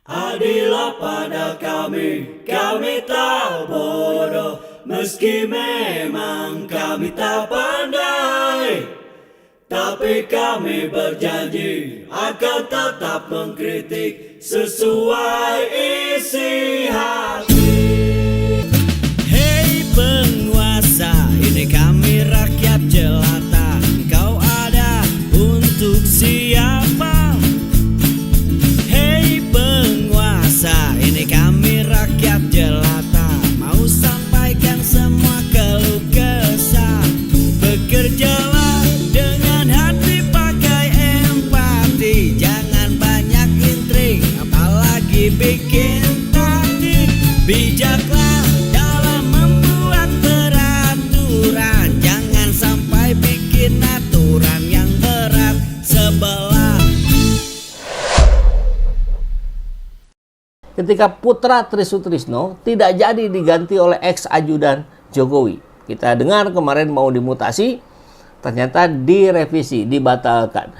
Adilah pada kami tak bodoh, meski memang kami tak pandai. Tapi kami berjanji akan tetap mengkritik sesuai isi hati. Hei penguasa, ini kami rakyat jelata. Kau ada untuk siapa? Hei penguasa, ini kami rakyat jelata. Mau sampaikan semua keluh kesah. Bekerjalah dengan hati, pakai empati. Jangan banyak intrik, apalagi bikin taktik. Bijaklah dalam membuat peraturan. Jangan sampai bikin aturan yang berat sebelah. Ketika putra Tri Sutrisno tidak jadi diganti oleh ex-ajudan Jokowi. Kita dengar kemarin mau dimutasi, ternyata direvisi, dibatalkan.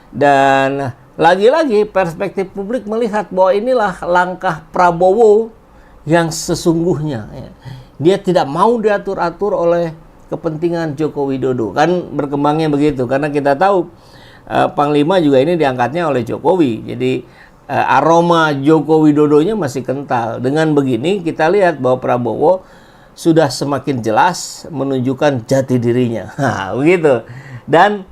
Dan lagi-lagi perspektif publik melihat bahwa inilah langkah Prabowo yang sesungguhnya. Dia tidak mau diatur-atur oleh kepentingan Joko Widodo. Kan berkembangnya begitu, karena kita tahu Panglima juga ini diangkatnya oleh Jokowi. Jadi aroma Joko Widodonya masih kental. Dengan begini kita lihat bahwa Prabowo sudah semakin jelas menunjukkan jati dirinya. Nah, begitu. Dan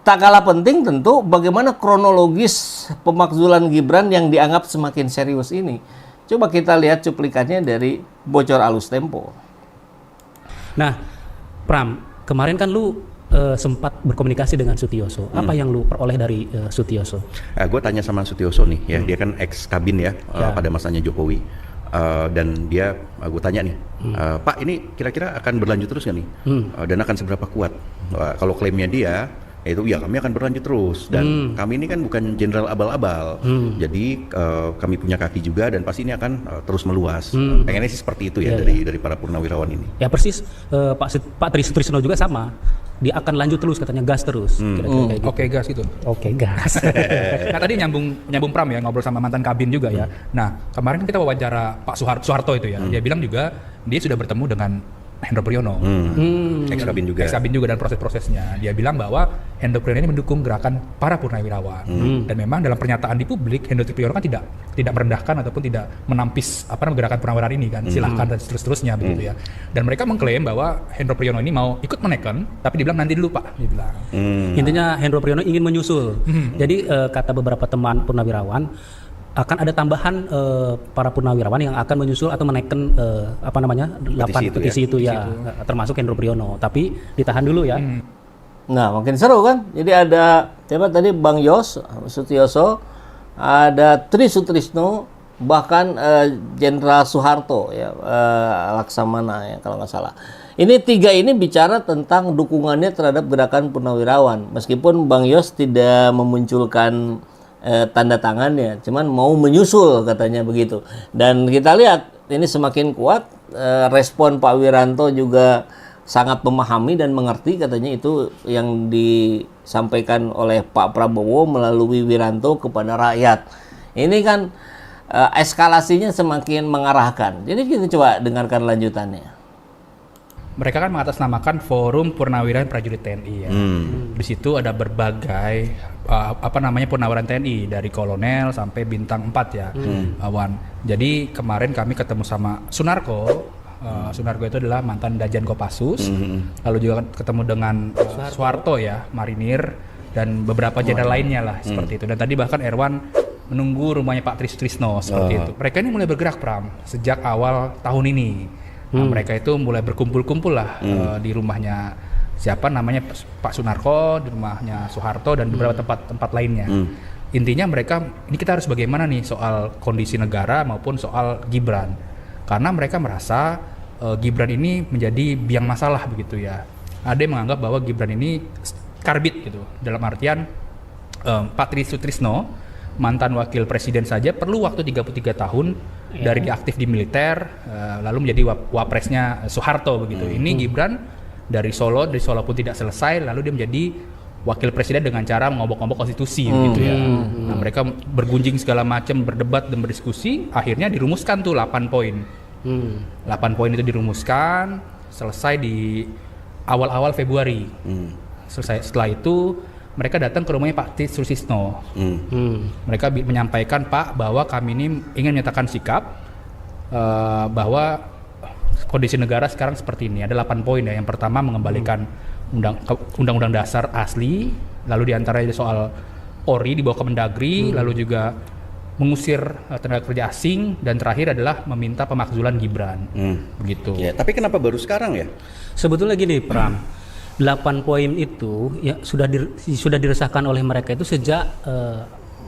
tak kalah penting tentu bagaimana kronologis pemakzulan Gibran yang dianggap semakin serius ini. Coba kita lihat cuplikannya dari Bocor Alus Tempo. Nah, Pram, kemarin kan lu sempat berkomunikasi dengan Sutioso. Apa yang lu peroleh dari Sutioso? Gue tanya sama Sutioso nih, ya dia kan ex kabin ya, pada masanya Jokowi. Dan dia, gue tanya nih, Pak ini kira-kira akan berlanjut terus nggak nih? Dan akan seberapa kuat? Kalau klaimnya dia, itu ya kami akan berlanjut terus. Dan kami ini kan bukan jenderal abal-abal. Jadi kami punya kaki juga dan pasti ini akan terus meluas. Pengennya sih seperti itu ya, dari para purnawirawan ini. Ya persis, Pak Tri Sutrisno juga sama. Dia akan lanjut terus, katanya gas terus. Kira-kira kayak gitu. Oke gas gitu. Oke gas. Nah tadi nyambung Pram ya, ngobrol sama mantan kabin juga ya. Nah kemarin kita wawancara Pak Soeharto itu ya, dia bilang juga dia sudah bertemu dengan Hendro Priyono, Ex kabin juga. ex kabin juga dan proses-prosesnya. Dia bilang bahwa Hendro Priyono ini mendukung gerakan para purnawirawan. Dan memang dalam pernyataan di publik Hendro Priyono kan tidak merendahkan ataupun tidak menampis gerakan purnawirawan ini kan. Silahkan dan seterusnya begitu ya. Dan mereka mengklaim bahwa Hendro Priyono ini mau ikut menekan, tapi dia bilang nanti dulu Pak, dia bilang. Intinya Hendro Priyono ingin menyusul. Jadi kata beberapa teman purnawirawan, akan ada tambahan para purnawirawan yang akan menyusul atau menaikkan 8 petisi itu ya, termasuk Hendro Priyono. Tapi ditahan dulu ya. Nah, makin seru kan? Jadi ada siapa tadi, Bang Yos, Sutioso, ada Tri Sutrisno, bahkan Jenderal Soeharto ya, Laksamana ya kalau nggak salah. Ini tiga ini bicara tentang dukungannya terhadap gerakan purnawirawan. Meskipun Bang Yos tidak memunculkan tanda tangannya, cuman mau menyusul katanya begitu. Dan kita lihat ini semakin kuat, respon Pak Wiranto juga sangat memahami dan mengerti, katanya itu yang disampaikan oleh Pak Prabowo melalui Wiranto kepada rakyat. Ini kan eskalasinya semakin mengarahkan. Jadi kita coba dengarkan lanjutannya. Mereka kan mengatasnamakan Forum Purnawirawan Prajurit TNI ya. Di situ ada berbagai purnawirawan TNI dari kolonel sampai bintang 4 ya, Wan. Jadi kemarin kami ketemu sama Sunarko. Sunarko itu adalah mantan Danjen Kopassus. Lalu juga ketemu dengan Soeharto ya, marinir, dan beberapa jenderal lainnya lah seperti itu. Dan tadi bahkan Erwan menunggu rumahnya Pak Tri Sutrisno seperti itu. Mereka ini mulai bergerak Pram sejak awal tahun ini. Nah, mereka itu mulai berkumpul-kumpul lah di rumahnya siapa namanya Pak Sunarko, di rumahnya Soeharto dan beberapa tempat lainnya. Intinya mereka ini kita harus bagaimana nih soal kondisi negara maupun soal Gibran, karena mereka merasa Gibran ini menjadi biang masalah begitu ya. Ada yang menganggap bahwa Gibran ini karbit gitu, dalam artian Pak Tri Sutrisno mantan wakil presiden saja perlu waktu 33 tahun dari aktif di militer, lalu menjadi wapresnya Soeharto begitu. Ini Gibran dari Solo pun tidak selesai, lalu dia menjadi wakil presiden dengan cara mengobok-obok konstitusi gitu ya. Nah, mereka bergunjing segala macam, berdebat dan berdiskusi, akhirnya dirumuskan tuh 8 poin. 8 poin itu dirumuskan, selesai di awal-awal Februari. Selesai, setelah itu mereka datang ke rumahnya Pak Tris Susisno. Mereka menyampaikan, Pak, bahwa kami ini ingin menyatakan sikap bahwa kondisi negara sekarang seperti ini. Ada 8 poin ya. Yang pertama mengembalikan undang-undang dasar asli, lalu diantaranya soal ORI di bawah Kemendagri, lalu juga mengusir tenaga kerja asing, dan terakhir adalah meminta pemakzulan Gibran. Begitu. Ya, tapi kenapa baru sekarang ya? Sebetulnya gini, Pram. 8 poin itu ya sudah diresahkan oleh mereka itu sejak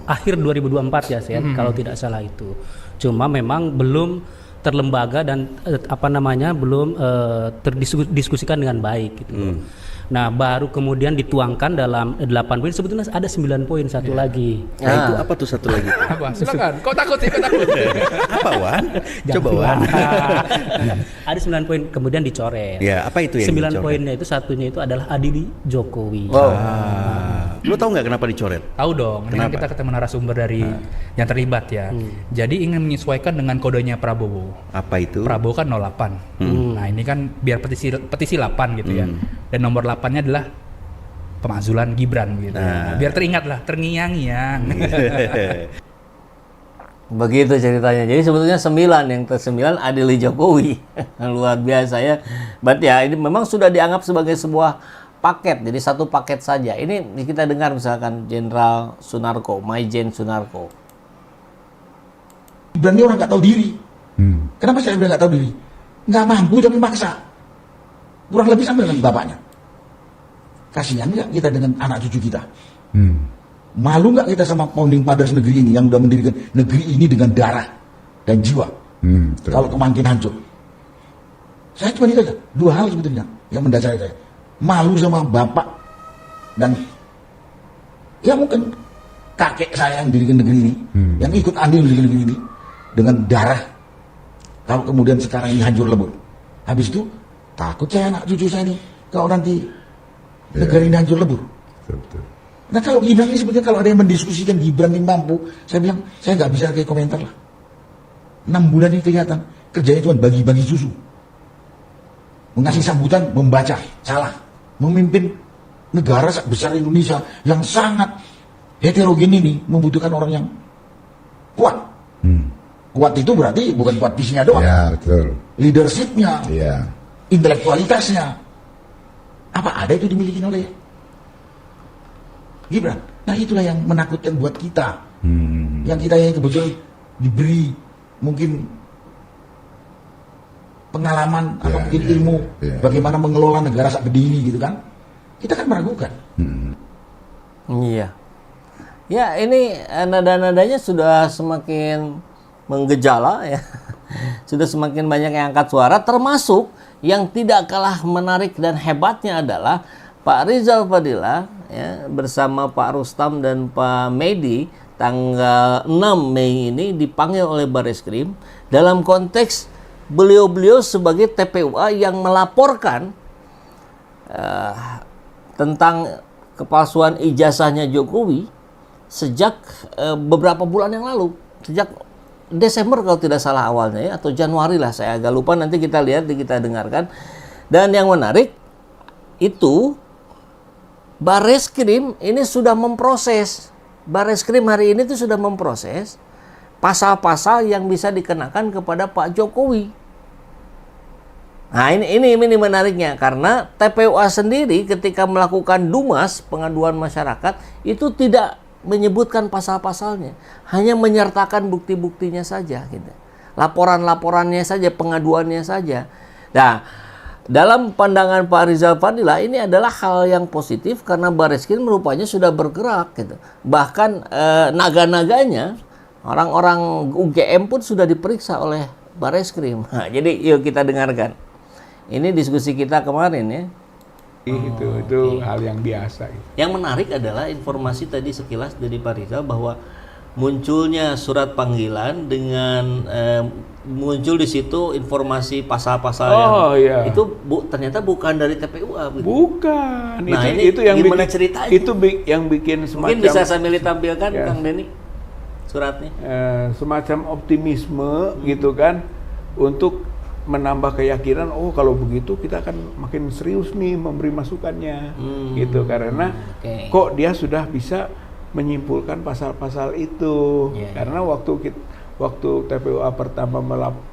akhir 2024 ya, Sen, kalau tidak salah itu. Cuma memang belum terlembaga dan belum terdiskusikan dengan baik gitu. Nah, baru kemudian dituangkan dalam 8 poin. Sebetulnya ada 9 poin satu lagi. Nah, itu apa tuh satu lagi? Apa? Silakan. Kok takut sih? Kok takut? Apa, Wan? Coba, Wan. Ada 9 poin kemudian dicoret. Ya, apa itu yang 9 dicoret? poinnya itu satunya itu adalah adili Jokowi. Lu tahu nggak kenapa dicoret? Tahu dong. Ini kan kita ketemu narasumber dari yang terlibat ya. Jadi ingin menyesuaikan dengan kodenya Prabowo. Apa itu? Prabowo kan 08. Nah, ini kan biar petisi 8 gitu ya. Dan nomor 8-nya adalah pemakzulan Gibran gitu. Biar teringat lah, terngiang-ngiang. Begitu ceritanya. Jadi sebetulnya 9, yang ke-9 adili Jokowi. Luar biasa ya. Berarti ya ini memang sudah dianggap sebagai sebuah paket. Jadi satu paket saja. Ini kita dengar misalkan Jenderal Sunarko, Maijen Sunarko. Gibran ini orang nggak tahu diri. Kenapa saya bilang nggak tahu diri? Nggak mampu tapi maksa. Kurang lebih sama dengan bapaknya. Kasihan nggak kita dengan anak cucu kita? Malu nggak kita sama founding fathers negeri ini yang udah mendirikan negeri ini dengan darah dan jiwa? Kalau makin hancur. Saya cuma itu aja. 2 hal sebetulnya yang mendasari saya. Malu sama bapak dan ya mungkin kakek saya yang mendirikan negeri ini, yang ikut andil mendirikan negeri ini dengan darah. Kalau kemudian sekarang ini hancur lebur. Habis itu takut saya anak cucu saya ini kalau nanti negara ini hancur lebur. Betul. Nah kalau Gibran ini sebetulnya kalau ada yang mendiskusikan Gibran ini mampu, saya bilang saya nggak bisa kayak komentar lah. 6 bulan ini kelihatan kerjanya cuma bagi-bagi susu, mengasih sambutan, membaca, salah, memimpin negara besar Indonesia yang sangat heterogen ini membutuhkan orang yang kuat. Kuat itu berarti bukan kuat visinya doang. Ya, betul. Leadershipnya, Iya. intelektualitasnya. Apa ada itu dimiliki oleh Gibran? Nah itulah yang menakutkan buat kita. Yang kita yang kebetulan diberi mungkin pengalaman atau mungkin ilmu bagaimana mengelola negara seperti ini gitu kan. Kita kan meragukan. Iya. Ya, ini nada-nadanya sudah semakin menggejala ya. Sudah semakin banyak yang angkat suara, termasuk yang tidak kalah menarik dan hebatnya adalah Pak Rizal Fadila ya, bersama Pak Rustam dan Pak Medi tanggal 6 Mei ini dipanggil oleh Bareskrim dalam konteks beliau-beliau sebagai TPUA yang melaporkan tentang kepalsuan ijazahnya Jokowi sejak beberapa bulan yang lalu, sejak Desember kalau tidak salah awalnya ya, atau Januari lah, saya agak lupa, nanti kita lihat, kita dengarkan. Dan yang menarik itu Bareskrim ini sudah memproses, Bareskrim hari ini tuh sudah memproses pasal-pasal yang bisa dikenakan kepada Pak Jokowi. Nah ini menariknya, karena TPUA sendiri ketika melakukan Dumas, pengaduan masyarakat, itu tidak menyebutkan pasal-pasalnya, hanya menyertakan bukti-buktinya saja, gitu. Laporan-laporannya saja, pengaduannya saja. Nah, dalam pandangan Pak Rizal Fadila ini adalah hal yang positif karena Bareskrim rupanya sudah bergerak, gitu. Bahkan naga-naganya, orang-orang UGM pun sudah diperiksa oleh Bareskrim. Nah, jadi yuk kita dengarkan. Ini diskusi kita kemarin ya. Itu hal yang biasa. Yang menarik adalah informasi tadi sekilas dari Pak Rizal bahwa munculnya surat panggilan dengan muncul di situ informasi pasal-pasal yang itu ternyata bukan dari TPUA. Bukan. Nah, itu yang gimana bikin, ceritanya? itu yang bikin semacam, mungkin bisa sambil ditampilkan Kang Denny suratnya. Semacam optimisme gitu kan, untuk menambah keyakinan, oh kalau begitu kita akan makin serius nih memberi masukannya, gitu, karena kok dia sudah bisa menyimpulkan pasal-pasal itu, karena waktu TPUA pertama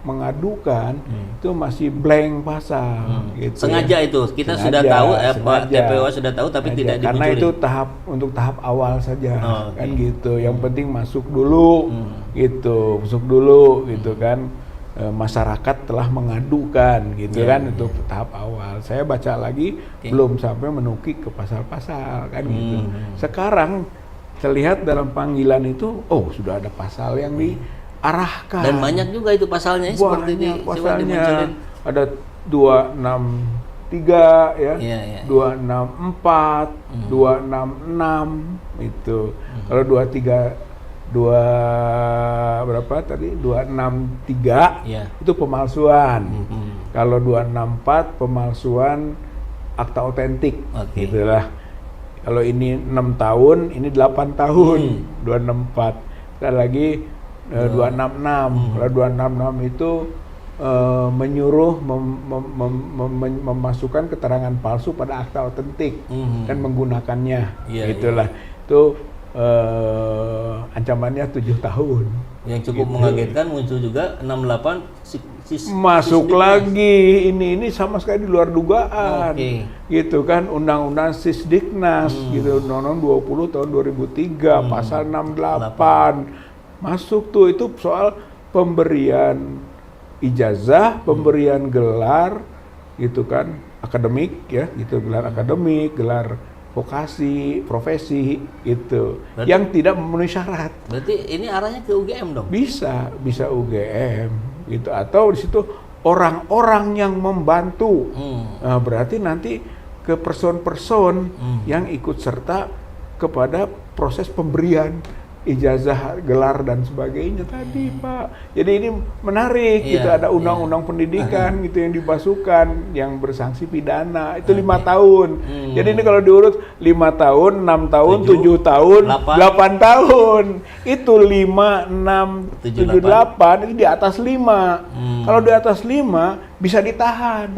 mengadukan itu masih blank pasal, gitu. Sengaja itu kita sudah tahu, TPUA sudah tahu tapi tidak dimunculin. Karena itu untuk tahap awal saja, kan gitu. Yang penting masuk dulu, gitu kan. Masyarakat telah mengadukan, gitu kan, untuk tahap awal. Saya baca lagi belum sampai menukik ke pasal-pasal, kan gitu. Sekarang terlihat dalam panggilan itu, sudah ada pasal yang diarahkan. Dan banyak juga itu pasalnya seperti ini. Pasalnya ada 263 ya, 264, 266 itu. Kalau 263 itu pemalsuan. Kalau 264 pemalsuan akta otentik, gitulah. Kalau ini 6 tahun, ini 8 tahun, 264. Sekali lagi 266. Kalau 266 itu menyuruh memasukkan keterangan palsu pada akta otentik dan menggunakannya, gitulah. Itu ancamannya 7 tahun. Yang cukup mengagetkan muncul juga 68 masuk lagi, ini sama sekali di luar dugaan, gitu kan. Undang-undang Sisdiknas, gitu, Undang-Undang 20 tahun 2003 pasal 68 masuk tuh, itu soal pemberian ijazah, pemberian gelar, gitu kan, akademik ya, gitu, gelar akademik, gelar vokasi, profesi, gitu, yang tidak memenuhi syarat. Berarti ini arahnya ke UGM dong? Bisa UGM, gitu, atau di situ orang-orang yang membantu. Nah, berarti nanti ke person-person yang ikut serta kepada proses pemberian ijazah, gelar dan sebagainya tadi, Pak. Jadi ini menarik, gitu. Ada undang-undang pendidikan gitu yang dibasukan, yang bersanksi pidana itu 5 tahun. Jadi ini kalau diurut 5 tahun, 6 tahun, 7 tahun, 8 tahun. Itu 5, 6, 7, 8 itu di atas 5. Kalau di atas 5 bisa ditahan.